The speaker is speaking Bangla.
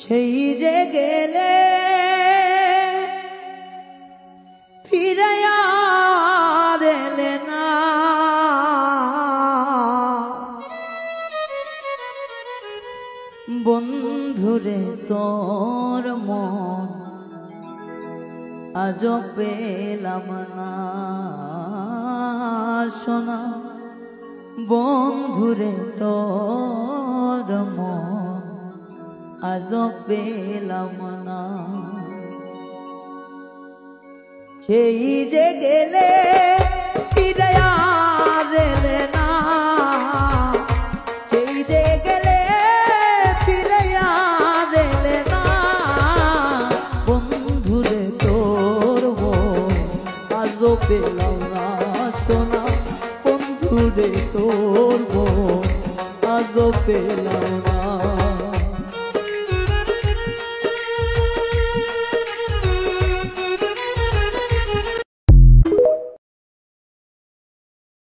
সেই যে গেলে ফিরাইয়া এলে না, বন্ধুরে তোর মন আজ পেলাম না সোনা, বন্ধুরে তোর মন আজ পেলাম না। সেই যে গেলে ফিরাইয়া এলে না, সেই যে গেলে ফিরাইয়া এলে না, বন্ধুরে তোর মন আজ পেলাম না সোনা, বন্ধুরে তোর মন আজ পেলাম